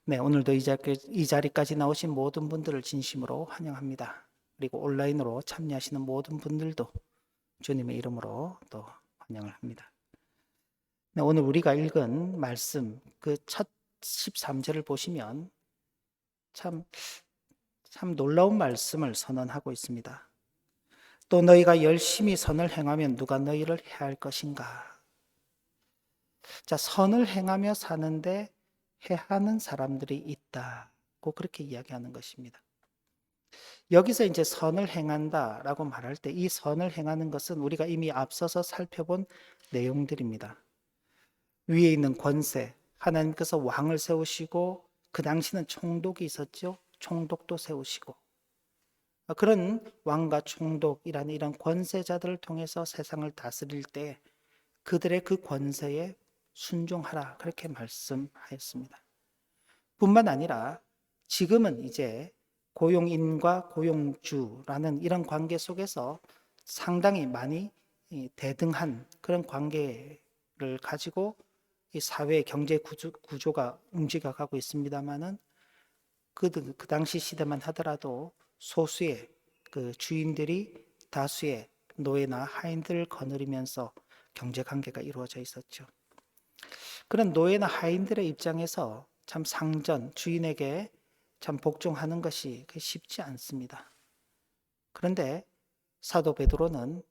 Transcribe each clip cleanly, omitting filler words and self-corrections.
네, 오늘도 이 자리까지 나오신 모든 분들을 진심으로 환영합니다. 그리고 온라인으로 참여하시는 모든 분들도 주님의 이름으로 또 환영을 합니다. 네, 오늘 우리가 읽은 말씀, 그 첫 13절을 보시면 참 놀라운 말씀을 선언하고 있습니다. 또 너희가 열심히 선을 행하면 누가 너희를 해할 것인가? 자, 선을 행하며 사는데 해하는 사람들이 있다고 그렇게 이야기하는 것입니다. 여기서 이제 선을 행한다라고 말할 때 이 선을 행하는 것은 우리가 이미 앞서서 살펴본 내용들입니다. 위에 있는 권세, 하나님께서 왕을 세우시고 그 당시는 총독이 있었죠. 총독도 세우시고 그런 왕과 총독이라는 이런 권세자들을 통해서 세상을 다스릴 때 그들의 그 권세에 순종하라 그렇게 말씀하였습니다. 뿐만 아니라 지금은 이제 고용인과 고용주라는 이런 관계 속에서 상당히 많이 대등한 그런 관계를 가지고 이 사회 경제 구조가 움직여가고 있습니다만은 그 당시 시대만 하더라도 소수의 그 주인들이 다수의 노예나 하인들을 거느리면서 경제 관계가 이루어져 있었죠. 그런 노예나 하인들의 입장에서 참 상전, 주인에게 참 복종하는 것이 쉽지 않습니다. 그런데 사도 베드로는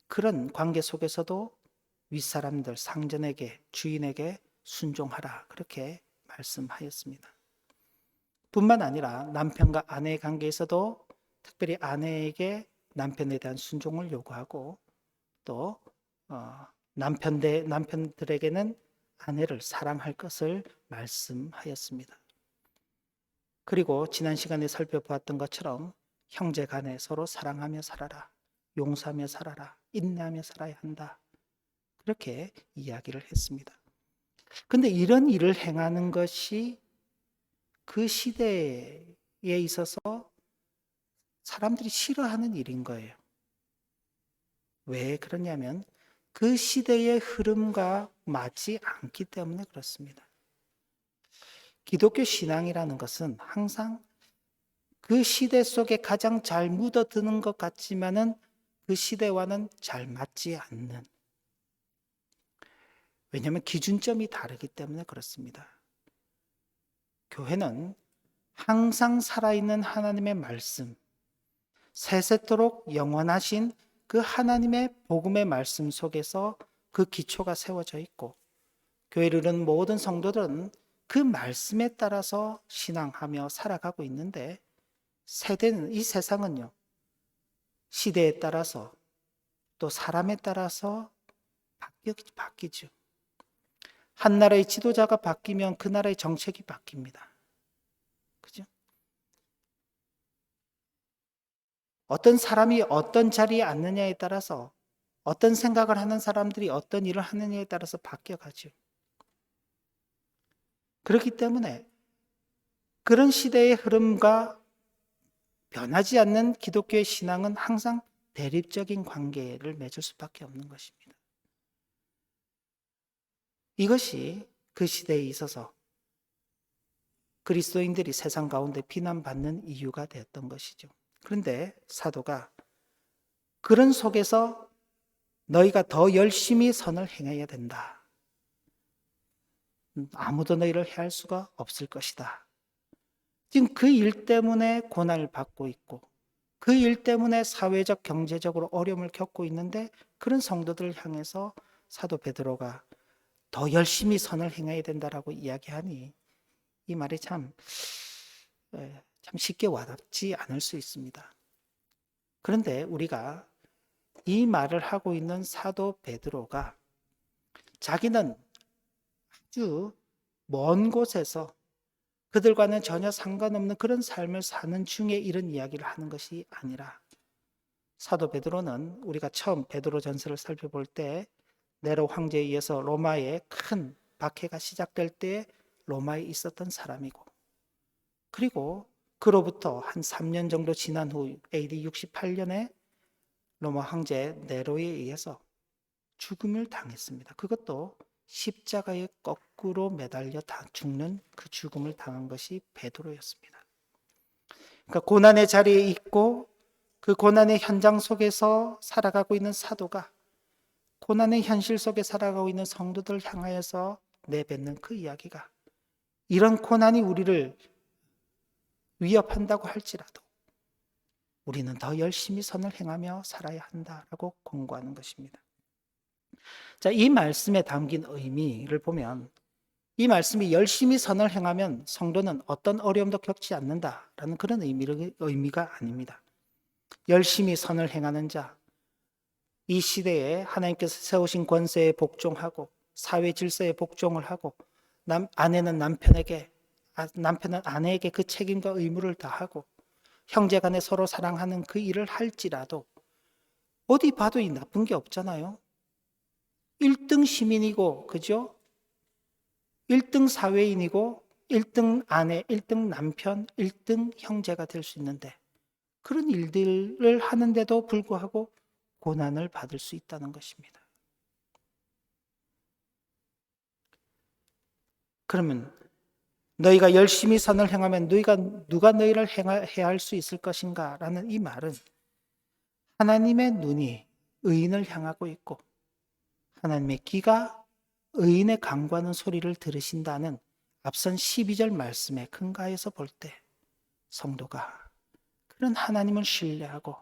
그런 관계 속에서도 윗사람들, 상전에게, 주인에게 순종하라 그렇게 말씀하였습니다. 뿐만 아니라 남편과 아내의 관계에서도 특별히 아내에게 남편에 대한 순종을 요구하고 또 남편들에게는 아내를 사랑할 것을 말씀하였습니다. 그리고 지난 시간에 살펴보았던 것처럼 형제 간에 서로 사랑하며 살아라, 용서하며 살아라, 인내하며 살아야 한다. 그렇게 이야기를 했습니다. 근데 이런 일을 행하는 것이 그 시대에 있어서 사람들이 싫어하는 일인 거예요. 왜 그러냐면 그 시대의 흐름과 맞지 않기 때문에 그렇습니다. 기독교 신앙이라는 것은 항상 그 시대 속에 가장 잘 묻어드는 것 같지만은 그 시대와는 잘 맞지 않는. 왜냐하면 기준점이 다르기 때문에 그렇습니다. 교회는 항상 살아있는 하나님의 말씀, 세세토록 영원하신 그 하나님의 복음의 말씀 속에서 그 기초가 세워져 있고 교회를 이루는 모든 성도들은 그 말씀에 따라서 신앙하며 살아가고 있는데 이 세상은요, 시대에 따라서 또 사람에 따라서 바뀌죠. 한 나라의 지도자가 바뀌면 그 나라의 정책이 바뀝니다. 그죠? 어떤 사람이 어떤 자리에 앉느냐에 따라서 어떤 생각을 하는 사람들이 어떤 일을 하느냐에 따라서 바뀌어가죠. 그렇기 때문에 그런 시대의 흐름과 변하지 않는 기독교의 신앙은 항상 대립적인 관계를 맺을 수밖에 없는 것입니다. 이것이 그 시대에 있어서 그리스도인들이 세상 가운데 비난받는 이유가 되었던 것이죠. 그런데 사도가 그런 속에서 너희가 더 열심히 선을 행해야 된다. 아무도 너희를 해할 수가 없을 것이다. 지금 그 일 때문에 고난을 받고 있고 그 일 때문에 사회적 경제적으로 어려움을 겪고 있는데 그런 성도들을 향해서 사도 베드로가 더 열심히 선을 행해야 된다라고 이야기하니 이 말이 참 쉽게 와닿지 않을 수 있습니다. 그런데 우리가 이 말을 하고 있는 사도 베드로가 자기는 아주 먼 곳에서 그들과는 전혀 상관없는 그런 삶을 사는 중에 이런 이야기를 하는 것이 아니라 사도 베드로는 우리가 처음 베드로전서를 살펴볼 때 네로 황제에 의해서 로마의 큰 박해가 시작될 때 로마에 있었던 사람이고 그리고 그로부터 한 3년 정도 지난 후 AD 68년에 로마 황제 네로에 의해서 죽음을 당했습니다. 그것도 십자가에 거꾸로 매달려 죽는 그 죽음을 당한 것이 베드로였습니다. 그러니까 고난의 자리에 있고 그 고난의 현장 속에서 살아가고 있는 사도가 고난의 현실 속에 살아가고 있는 성도들 향하여서 내뱉는 그 이야기가, 이런 고난이 우리를 위협한다고 할지라도 우리는 더 열심히 선을 행하며 살아야 한다라고 권고하는 것입니다. 자, 이 말씀에 담긴 의미를 보면, 이 말씀이 열심히 선을 행하면 성도는 어떤 어려움도 겪지 않는다라는 그런 의미가 아닙니다. 열심히 선을 행하는 자, 이 시대에 하나님께서 세우신 권세에 복종하고 사회 질서에 복종을 하고 아내는 남편에게, 남편은 아내에게 그 책임과 의무를 다하고 형제 간에 서로 사랑하는 그 일을 할지라도 어디 봐도 이 나쁜 게 없잖아요. 1등 시민이고, 그죠? 1등 사회인이고 1등 아내, 1등 남편, 1등 형제가 될 수 있는데 그런 일들을 하는데도 불구하고 고난을 받을 수 있다는 것입니다. 그러면 너희가 열심히 선을 행하면 누가 너희를 해야 할 수 있을 것인가? 라는 이 말은 하나님의 눈이 의인을 향하고 있고 하나님의 귀가 의인의 간구하는 소리를 들으신다는 앞선 12절 말씀에 근거해서 볼 때 성도가 그런 하나님을 신뢰하고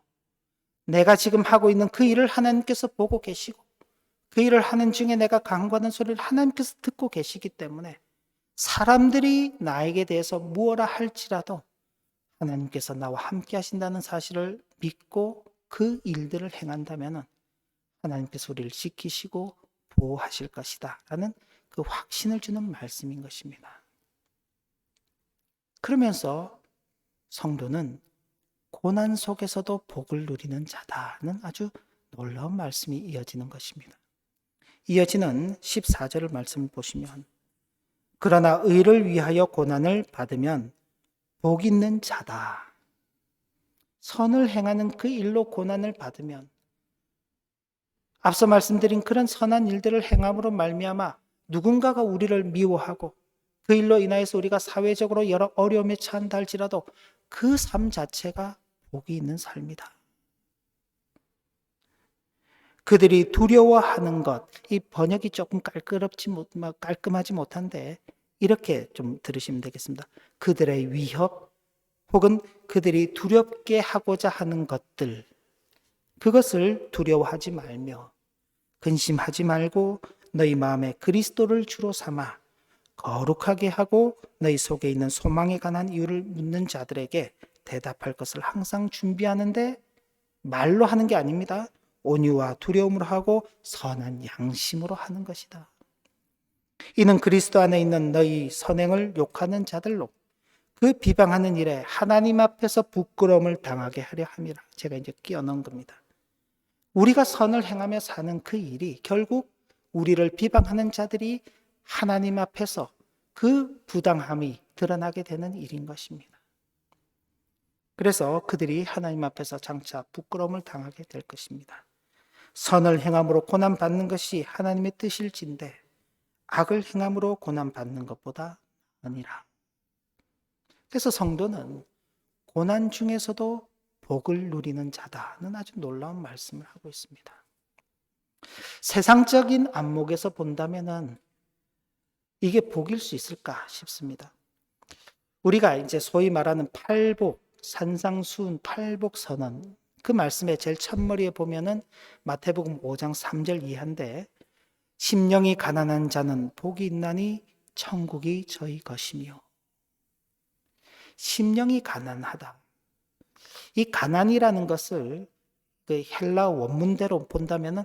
내가 지금 하고 있는 그 일을 하나님께서 보고 계시고 그 일을 하는 중에 내가 간구하는 소리를 하나님께서 듣고 계시기 때문에 사람들이 나에게 대해서 무엇라 할지라도 하나님께서 나와 함께 하신다는 사실을 믿고 그 일들을 행한다면 하나님께서 우리를 지키시고 보호하실 것이다 라는 그 확신을 주는 말씀인 것입니다. 그러면서 성도는 고난 속에서도 복을 누리는 자다는 아주 놀라운 말씀이 이어지는 것입니다. 이어지는 14절을 말씀을 보시면 그러나 의를 위하여 고난을 받으면 복 있는 자다. 선을 행하는 그 일로 고난을 받으면 앞서 말씀드린 그런 선한 일들을 행함으로 말미암아 누군가가 우리를 미워하고 그 일로 인하여서 우리가 사회적으로 여러 어려움에 처한다 할지라도 그 삶 자체가 복이 있는 삶이다. 그들이 두려워하는 것, 이 번역이 조금 깔끔하지 못한데 이렇게 좀 들으시면 되겠습니다. 그들의 위협 혹은 그들이 두렵게 하고자 하는 것들, 그것을 두려워하지 말며 근심하지 말고 너희 마음에 그리스도를 주로 삼아 거룩하게 하고 너희 속에 있는 소망에 관한 이유를 묻는 자들에게 대답할 것을 항상 준비하는데 말로 하는 게 아닙니다. 온유와 두려움으로 하고 선한 양심으로 하는 것이다. 이는 그리스도 안에 있는 너희 선행을 욕하는 자들로 그 비방하는 일에 하나님 앞에서 부끄러움을 당하게 하려 함이라. 제가 이제 끼워 넣은 겁니다. 우리가 선을 행하며 사는 그 일이 결국 우리를 비방하는 자들이 하나님 앞에서 그 부당함이 드러나게 되는 일인 것입니다. 그래서 그들이 하나님 앞에서 장차 부끄러움을 당하게 될 것입니다. 선을 행함으로 고난받는 것이 하나님의 뜻일진데 악을 행함으로 고난받는 것보다 아니라. 그래서 성도는 고난 중에서도 복을 누리는 자다는 아주 놀라운 말씀을 하고 있습니다. 세상적인 안목에서 본다면은 이게 복일 수 있을까 싶습니다. 우리가 이제 소위 말하는 팔복, 산상수훈, 팔복선언, 그 말씀의 제일 첫머리에 보면은 마태복음 5장 3절 이하인데 심령이 가난한 자는 복이 있나니 천국이 저희 것이며. 심령이 가난하다. 이 가난이라는 것을 그 헬라 원문대로 본다면은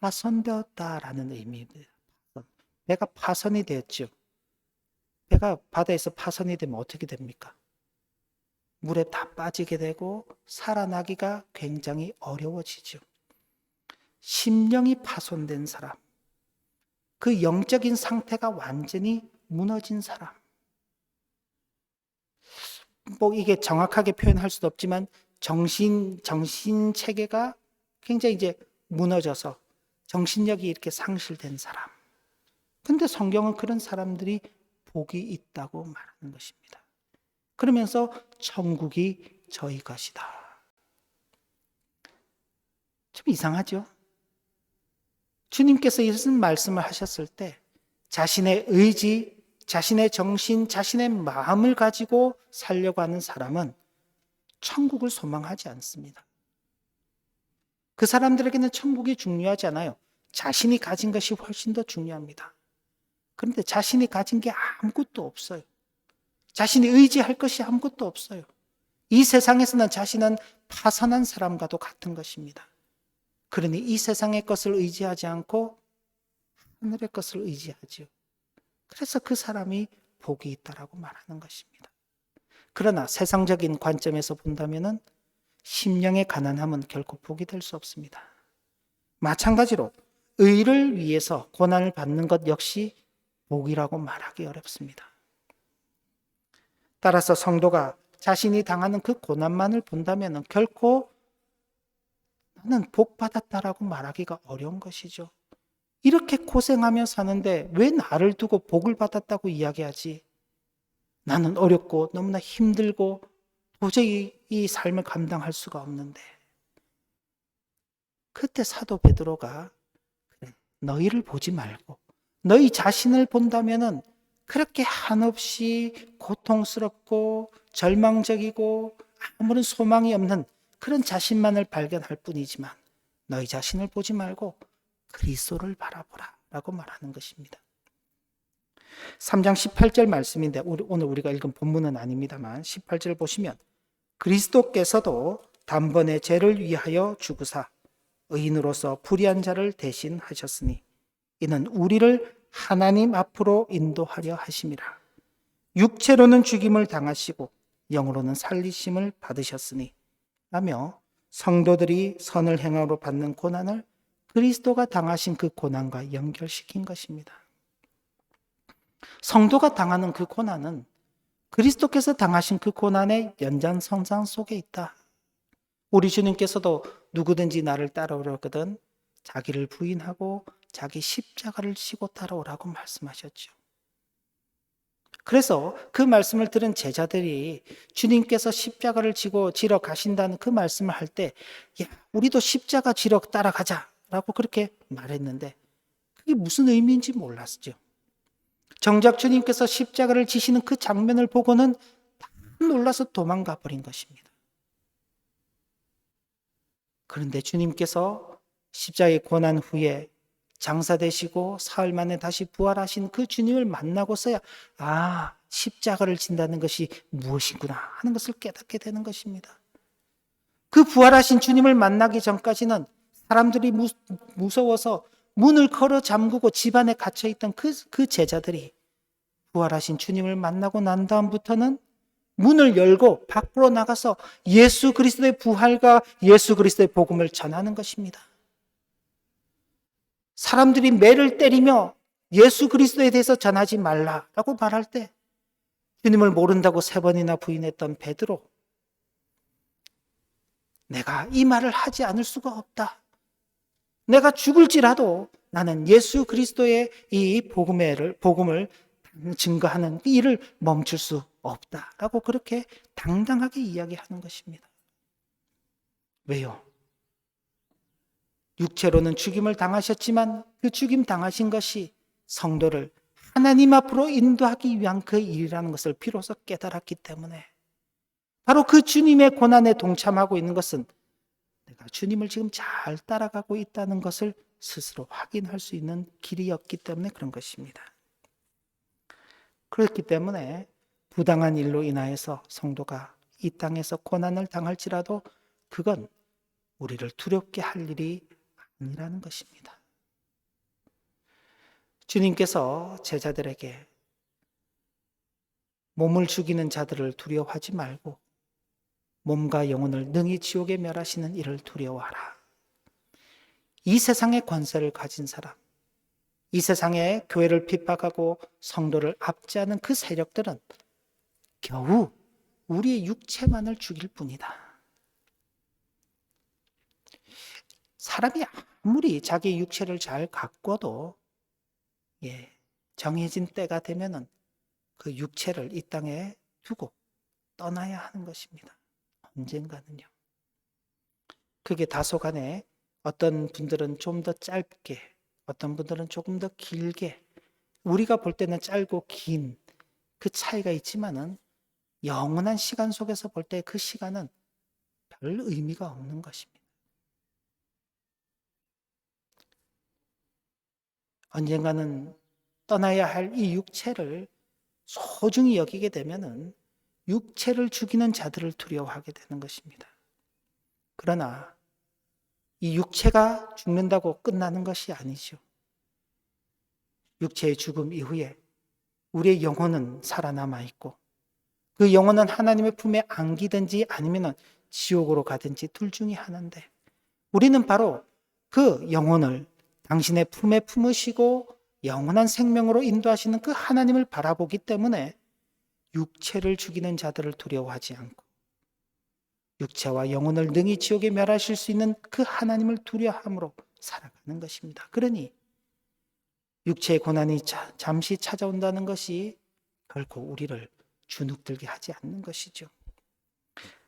파손되었다라는 의미입니다. 배가 파손이 되었죠. 배가 바다에서 파손이 되면 어떻게 됩니까? 물에 다 빠지게 되고 살아나기가 굉장히 어려워지죠. 심령이 파손된 사람, 그 영적인 상태가 완전히 무너진 사람. 뭐 이게 정확하게 표현할 수도 없지만 정신 체계가 굉장히 이제 무너져서 정신력이 이렇게 상실된 사람. 근데 성경은 그런 사람들이 복이 있다고 말하는 것입니다. 그러면서 천국이 저희 것이다. 좀 이상하죠? 주님께서 이런 말씀을 하셨을 때 자신의 의지, 자신의 정신, 자신의 마음을 가지고 살려고 하는 사람은 천국을 소망하지 않습니다. 그 사람들에게는 천국이 중요하지 않아요. 자신이 가진 것이 훨씬 더 중요합니다. 그런데 자신이 가진 게 아무것도 없어요. 자신이 의지할 것이 아무것도 없어요. 이 세상에서는 자신은 파산한 사람과도 같은 것입니다. 그러니 이 세상의 것을 의지하지 않고 하늘의 것을 의지하죠. 그래서 그 사람이 복이 있다라고 말하는 것입니다. 그러나 세상적인 관점에서 본다면은 심령의 가난함은 결코 복이 될 수 없습니다. 마찬가지로 의를 위해서 고난을 받는 것 역시 복이라고 말하기 어렵습니다. 따라서 성도가 자신이 당하는 그 고난만을 본다면 결코 나는 복 받았다라고 말하기가 어려운 것이죠. 이렇게 고생하며 사는데 왜 나를 두고 복을 받았다고 이야기하지? 나는 어렵고 너무나 힘들고 도저히 이 삶을 감당할 수가 없는데. 그때 사도 베드로가 그래, 너희를 보지 말고 너희 자신을 본다면은 그렇게 한없이 고통스럽고 절망적이고 아무런 소망이 없는 그런 자신만을 발견할 뿐이지만 너희 자신을 보지 말고 그리스도를 바라보라 라고 말하는 것입니다. 3장 18절 말씀인데 오늘 우리가 읽은 본문은 아닙니다만 18절 보시면 그리스도께서도 단번에 죄를 위하여 죽으사 의인으로서 불의한 자를 대신하셨으니 이는 우리를 하나님 앞으로 인도하려 하심이라. 육체로는 죽임을 당하시고 영으로는 살리심을 받으셨으니 라며 성도들이 선을 행함으로 받는 고난을 그리스도가 당하신 그 고난과 연결시킨 것입니다. 성도가 당하는 그 고난은 그리스도께서 당하신 그 고난의 연장선상 속에 있다. 우리 주님께서도 누구든지 나를 따라오려거든 자기를 부인하고 자기 십자가를 지고 따라오라고 말씀하셨죠. 그래서 그 말씀을 들은 제자들이 주님께서 십자가를 지러 가신다는 그 말씀을 할 때 야, 우리도 십자가 지러 따라가자라고 그렇게 말했는데 그게 무슨 의미인지 몰랐죠. 정작 주님께서 십자가를 지시는 그 장면을 보고는 다 놀라서 도망가 버린 것입니다. 그런데 주님께서 십자가의 고난 후에 장사되시고 사흘 만에 다시 부활하신 그 주님을 만나고서야 십자가를 진다는 것이 무엇이구나 하는 것을 깨닫게 되는 것입니다. 그 부활하신 주님을 만나기 전까지는 사람들이 무서워서 문을 걸어 잠그고 집 안에 갇혀있던 그 제자들이 부활하신 주님을 만나고 난 다음부터는 문을 열고 밖으로 나가서 예수 그리스도의 부활과 예수 그리스도의 복음을 전하는 것입니다. 사람들이 매를 때리며 예수 그리스도에 대해서 전하지 말라라고 말할 때 주님을 모른다고 3번이나 부인했던 베드로, 내가 이 말을 하지 않을 수가 없다. 내가 죽을지라도 나는 예수 그리스도의 이 복음을 증거하는 이 일을 멈출 수 없다라고 그렇게 당당하게 이야기하는 것입니다. 왜요? 육체로는 죽임을 당하셨지만 그 죽임 당하신 것이 성도를 하나님 앞으로 인도하기 위한 그 일이라는 것을 비로소 깨달았기 때문에 바로 그 주님의 고난에 동참하고 있는 것은 내가 주님을 지금 잘 따라가고 있다는 것을 스스로 확인할 수 있는 길이었기 때문에 그런 것입니다. 그렇기 때문에 부당한 일로 인하여서 성도가 이 땅에서 고난을 당할지라도 그건 우리를 두렵게 할 일이 아니라는 것입니다. 주님께서 제자들에게 몸을 죽이는 자들을 두려워하지 말고 몸과 영혼을 능히 지옥에 멸하시는 이를 두려워하라. 이 세상의 권세를 가진 사람, 이 세상에 교회를 핍박하고 성도를 압제하는 그 세력들은 겨우 우리의 육체만을 죽일 뿐이다. 사람이 아무리 자기 육체를 잘 가꿔도 정해진 때가 되면은 그 육체를 이 땅에 두고 떠나야 하는 것입니다. 언젠가는요. 그게 다소간에 어떤 분들은 좀 더 짧게, 어떤 분들은 조금 더 길게, 우리가 볼 때는 짧고 긴 그 차이가 있지만은 영원한 시간 속에서 볼 때 그 시간은 별 의미가 없는 것입니다. 언젠가는 떠나야 할 이 육체를 소중히 여기게 되면은 육체를 죽이는 자들을 두려워하게 되는 것입니다. 그러나 이 육체가 죽는다고 끝나는 것이 아니죠. 육체의 죽음 이후에 우리의 영혼은 살아남아 있고 그 영혼은 하나님의 품에 안기든지 아니면 지옥으로 가든지 둘 중에 하나인데 우리는 바로 그 영혼을 당신의 품에 품으시고 영원한 생명으로 인도하시는 그 하나님을 바라보기 때문에 육체를 죽이는 자들을 두려워하지 않고 육체와 영혼을 능히 지옥에 멸하실 수 있는 그 하나님을 두려워함으로 살아가는 것입니다. 그러니 육체의 고난이 잠시 찾아온다는 것이 결코 우리를 주눅들게 하지 않는 것이죠.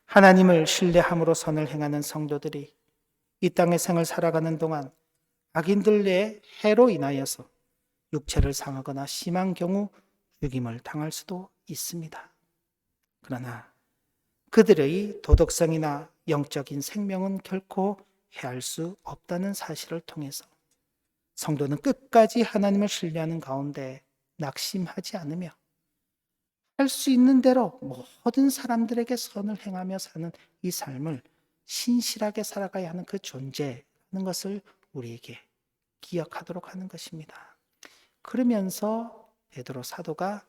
하나님을 신뢰함으로 선을 행하는 성도들이 이 땅의 생을 살아가는 동안 악인들의 해로 인하여서 육체를 상하거나 심한 경우 죽임을 당할 수도 있습니다. 그러나 그들의 도덕성이나 영적인 생명은 결코 해할 수 없다는 사실을 통해서 성도는 끝까지 하나님을 신뢰하는 가운데 낙심하지 않으며 할 수 있는 대로 모든 사람들에게 선을 행하며 사는 이 삶을 신실하게 살아가야 하는 그 존재라는 것을 우리에게 기억하도록 하는 것입니다. 그러면서 베드로 사도가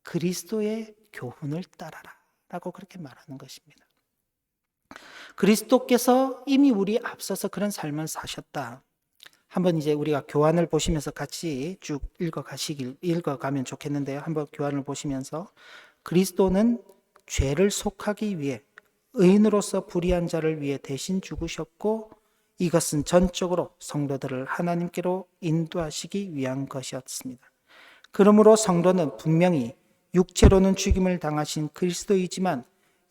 그리스도의 교훈을 따라라 라고 그렇게 말하는 것입니다. 그리스도께서 이미 우리 앞서서 그런 삶을 사셨다. 한번 이제 우리가 교환을 보시면서 같이 쭉 읽어가면 좋겠는데요. 한번 교환을 보시면서 그리스도는 죄를 속하기 위해 의인으로서 불의한 자를 위해 대신 죽으셨고 이것은 전적으로 성도들을 하나님께로 인도하시기 위한 것이었습니다. 그러므로 성도는 분명히 육체로는 죽임을 당하신 그리스도이지만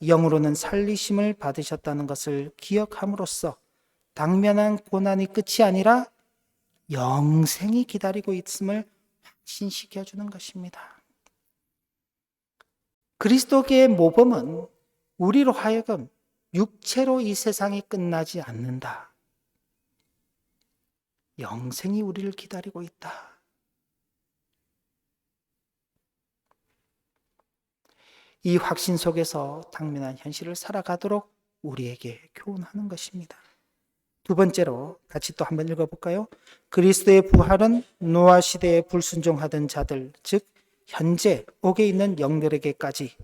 영으로는 살리심을 받으셨다는 것을 기억함으로써 당면한 고난이 끝이 아니라 영생이 기다리고 있음을 확신시켜주는 것입니다. 그리스도계의 모범은 우리로 하여금 육체로 이 세상이 끝나지 않는다. 영생이 우리를 기다리고 있다. 이 확신 속에서 당면한 현실을 살아가도록 우리에게 교훈하는 것입니다. 두 번째로 같이 또 한번 읽어볼까요? 그리스도의 부활은 노아 시대에 불순종하던 자들, 즉 현재 옥에 있는 영들에게까지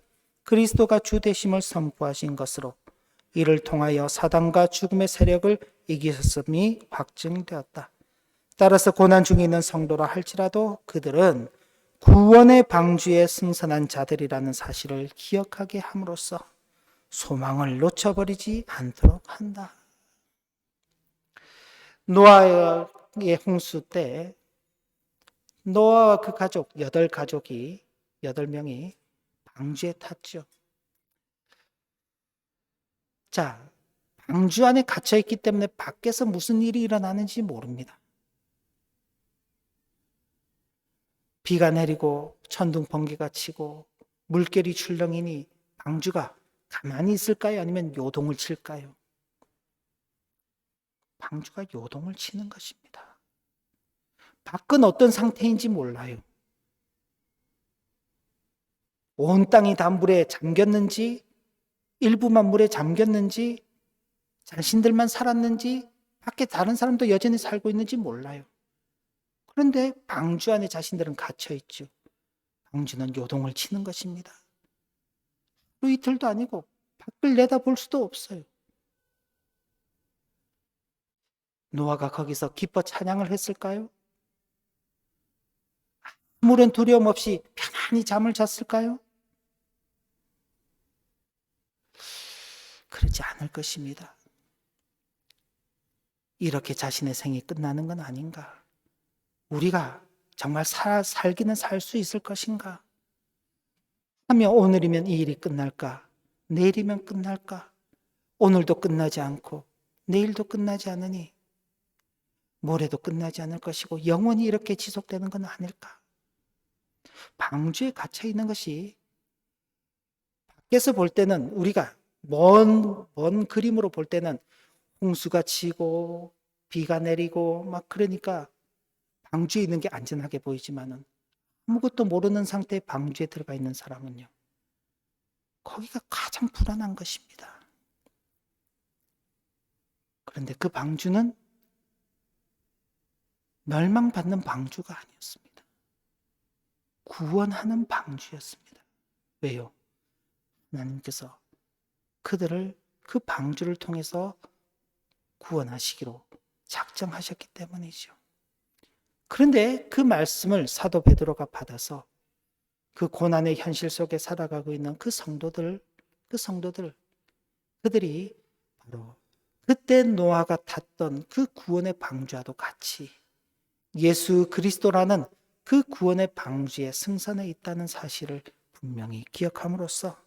그리스도가 주 되심을 선포하신 것으로 이를 통하여 사단과 죽음의 세력을 이기셨음이 확증되었다. 따라서 고난 중에 있는 성도라 할지라도 그들은 구원의 방주에 승선한 자들이라는 사실을 기억하게 함으로써 소망을 놓쳐버리지 않도록 한다. 노아의 홍수 때 노아와 그 가족, 8명이 방주에 탔죠. 자, 방주 안에 갇혀 있기 때문에 밖에서 무슨 일이 일어나는지 모릅니다. 비가 내리고 천둥 번개가 치고 물결이 출렁이니 방주가 가만히 있을까요? 아니면 요동을 칠까요? 방주가 요동을 치는 것입니다. 밖은 어떤 상태인지 몰라요. 온 땅이 다 물에 잠겼는지, 일부만 물에 잠겼는지, 자신들만 살았는지, 밖에 다른 사람도 여전히 살고 있는지 몰라요. 그런데 방주 안에 자신들은 갇혀 있죠. 방주는 요동을 치는 것입니다. 하루 이틀도 아니고 밖을 내다볼 수도 없어요. 노아가 거기서 기뻐 찬양을 했을까요? 아무런 두려움 없이 편안히 잠을 잤을까요? 그렇지 않을 것입니다. 이렇게 자신의 생이 끝나는 건 아닌가? 우리가 정말 살기는 살 수 있을 것인가? 하며 오늘이면 이 일이 끝날까? 내일이면 끝날까? 오늘도 끝나지 않고 내일도 끝나지 않으니 모레도 끝나지 않을 것이고 영원히 이렇게 지속되는 건 아닐까? 방주에 갇혀 있는 것이 밖에서 볼 때는 우리가 먼 그림으로 볼 때는 홍수가 치고 비가 내리고 막 그러니까 방주에 있는 게 안전하게 보이지만은 아무것도 모르는 상태에 방주에 들어가 있는 사람은요. 거기가 가장 불안한 것입니다. 그런데 그 방주는 멸망받는 방주가 아니었습니다. 구원하는 방주였습니다. 왜요? 하나님께서 그들을 그 방주를 통해서 구원하시기로 작정하셨기 때문이죠. 그런데 그 말씀을 사도 베드로가 받아서 그 고난의 현실 속에 살아가고 있는 그 성도들, 그들이 바로 그때 노아가 탔던 그 구원의 방주와도 같이 예수 그리스도라는 그 구원의 방주에 승선해 있다는 사실을 분명히 기억함으로써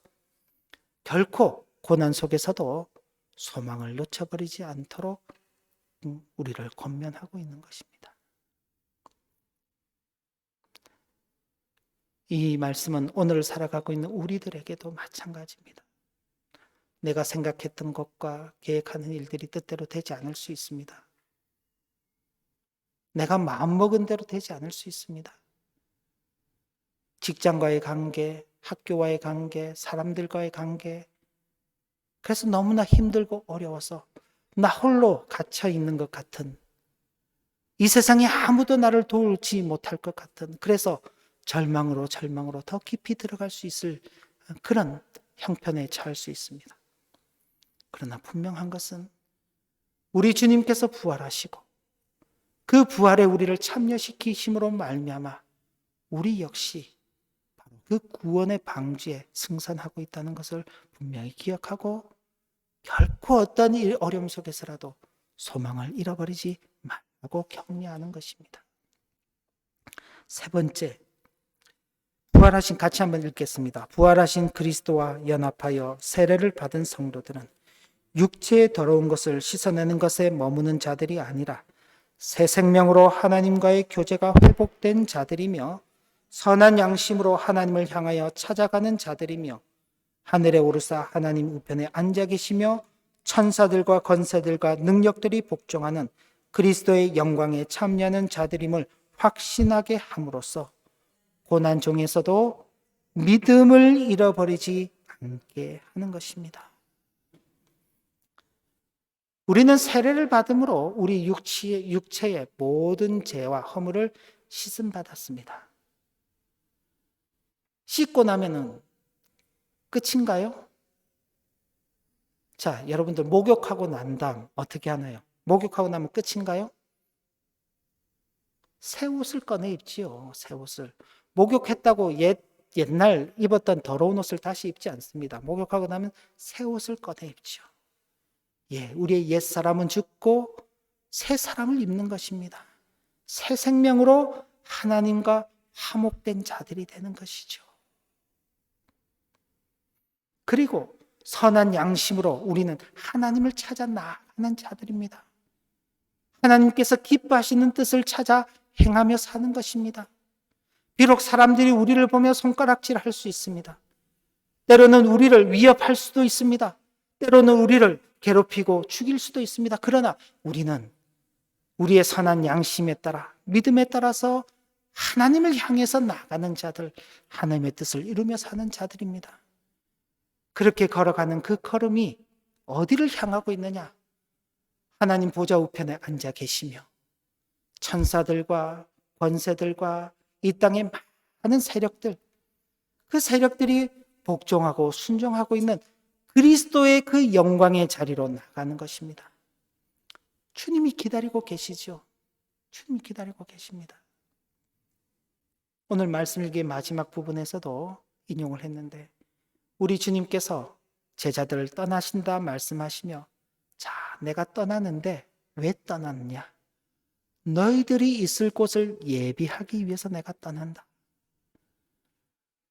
결코 고난 속에서도 소망을 놓쳐버리지 않도록 우리를 권면하고 있는 것입니다. 이 말씀은 오늘 살아가고 있는 우리들에게도 마찬가지입니다. 내가 생각했던 것과 계획하는 일들이 뜻대로 되지 않을 수 있습니다. 내가 마음먹은 대로 되지 않을 수 있습니다. 직장과의 관계, 학교와의 관계, 사람들과의 관계, 그래서 너무나 힘들고 어려워서 나 홀로 갇혀 있는 것 같은, 이 세상에 아무도 나를 도우지 못할 것 같은, 그래서 절망으로 더 깊이 들어갈 수 있을 그런 형편에 처할 수 있습니다. 그러나 분명한 것은 우리 주님께서 부활하시고 그 부활에 우리를 참여시키심으로 말미암아 우리 역시 바로 그 구원의 방주에 승선하고 있다는 것을 분명히 기억하고 결코 어떤 어려움 속에서라도 소망을 잃어버리지 말라고 격려하는 것입니다. 세 번째, 같이 한번 읽겠습니다. 부활하신 그리스도와 연합하여 세례를 받은 성도들은 육체의 더러운 것을 씻어내는 것에 머무는 자들이 아니라 새 생명으로 하나님과의 교제가 회복된 자들이며 선한 양심으로 하나님을 향하여 찾아가는 자들이며 하늘에 오르사 하나님 우편에 앉아 계시며 천사들과 권세들과 능력들이 복종하는 그리스도의 영광에 참여하는 자들임을 확신하게 함으로써 고난 중에서도 믿음을 잃어버리지 않게 하는 것입니다. 우리는 세례를 받음으로 우리 육체의 모든 죄와 허물을 씻음받았습니다. 씻고 나면은 끝인가요? 자, 여러분들 목욕하고 난 다음 어떻게 하나요? 목욕하고 나면 끝인가요? 새 옷을 꺼내 입지요. 새 옷을. 목욕했다고 옛날 입었던 더러운 옷을 다시 입지 않습니다. 목욕하고 나면 새 옷을 꺼내 입지요. 예, 우리의 옛 사람은 죽고 새 사람을 입는 것입니다. 새 생명으로 하나님과 화목된 자들이 되는 것이죠. 그리고 선한 양심으로 우리는 하나님을 찾아 나아가는 자들입니다. 하나님께서 기뻐하시는 뜻을 찾아 행하며 사는 것입니다. 비록 사람들이 우리를 보며 손가락질할 수 있습니다. 때로는 우리를 위협할 수도 있습니다. 때로는 우리를 괴롭히고 죽일 수도 있습니다. 그러나 우리는 우리의 선한 양심에 따라 믿음에 따라서 하나님을 향해서 나가는 자들, 하나님의 뜻을 이루며 사는 자들입니다. 그렇게 걸어가는 그 걸음이 어디를 향하고 있느냐? 하나님 보좌 우편에 앉아 계시며 천사들과 권세들과 이 땅의 많은 세력들, 그 세력들이 복종하고 순종하고 있는 그리스도의 그 영광의 자리로 나가는 것입니다. 주님이 기다리고 계시죠. 주님이 기다리고 계십니다. 오늘 말씀 일기의 마지막 부분에서도 인용을 했는데 우리 주님께서 제자들을 떠나신다 말씀하시며 자, 내가 떠나는데 왜 떠났냐? 너희들이 있을 곳을 예비하기 위해서 내가 떠난다.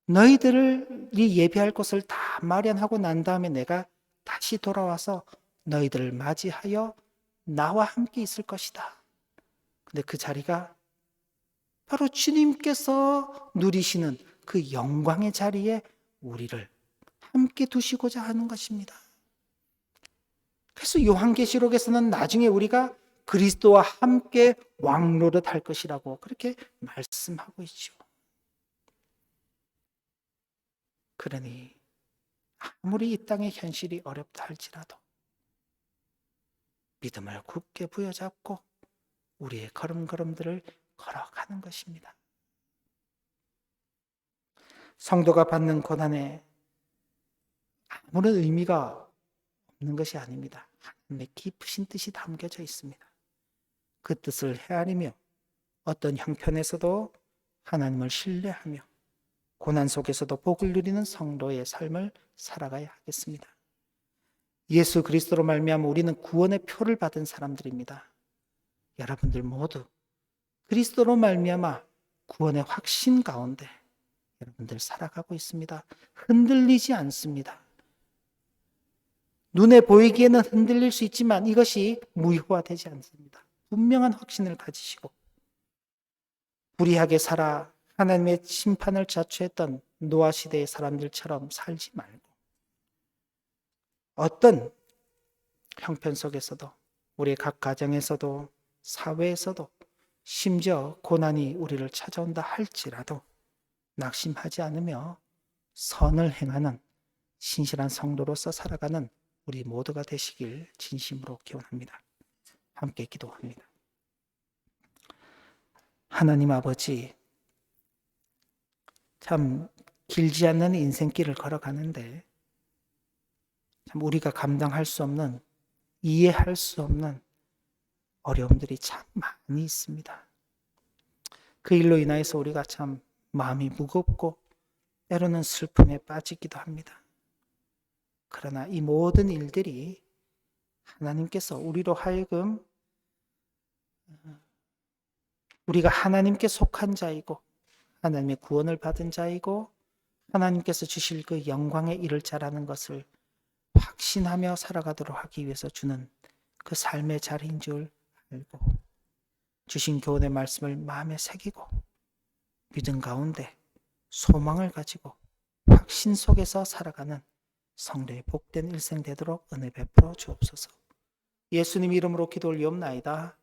너희들이 예비할 곳을 다 마련하고 난 다음에 내가 다시 돌아와서 너희들을 맞이하여 나와 함께 있을 것이다. 근데 그 자리가 바로 주님께서 누리시는 그 영광의 자리에 우리를 함께 두시고자 하는 것입니다. 그래서 요한계시록에서는 나중에 우리가 그리스도와 함께 왕노릇 할 것이라고 그렇게 말씀하고 있죠. 그러니 아무리 이 땅의 현실이 어렵다 할지라도 믿음을 굳게 부여잡고 우리의 걸음걸음들을 걸어가는 것입니다. 성도가 받는 고난에 아무런 의미가 없는 것이 아닙니다. 하나님의 깊으신 뜻이 담겨져 있습니다. 그 뜻을 헤아리며 어떤 형편에서도 하나님을 신뢰하며 고난 속에서도 복을 누리는 성도의 삶을 살아가야 하겠습니다. 예수 그리스도로 말미암아 우리는 구원의 표를 받은 사람들입니다. 여러분들 모두 그리스도로 말미암아 구원의 확신 가운데 여러분들 살아가고 있습니다. 흔들리지 않습니다. 눈에 보이기에는 흔들릴 수 있지만 이것이 무효화되지 않습니다. 분명한 확신을 가지시고 불의하게 살아 하나님의 심판을 자초했던 노아 시대의 사람들처럼 살지 말고 어떤 형편 속에서도 우리 각 가정에서도 사회에서도 심지어 고난이 우리를 찾아온다 할지라도 낙심하지 않으며 선을 행하는 신실한 성도로서 살아가는 우리 모두가 되시길 진심으로 기원합니다. 함께 기도합니다. 하나님 아버지, 참 길지 않는 인생길을 걸어가는데 참 우리가 감당할 수 없는, 이해할 수 없는 어려움들이 참 많이 있습니다. 그 일로 인하여서 우리가 참 마음이 무겁고 때로는 슬픔에 빠지기도 합니다. 그러나 이 모든 일들이 하나님께서 우리로 하여금 우리가 하나님께 속한 자이고 하나님의 구원을 받은 자이고 하나님께서 주실 그 영광에 이를 자라는 것을 확신하며 살아가도록 하기 위해서 주는 그 삶의 자리인 줄 알고 주신 교훈의 말씀을 마음에 새기고 믿음 가운데 소망을 가지고 확신 속에서 살아가는 성도의 복된 일생 되도록 은혜 베풀어 주옵소서. 예수님 이름으로 기도 올리옵나이다.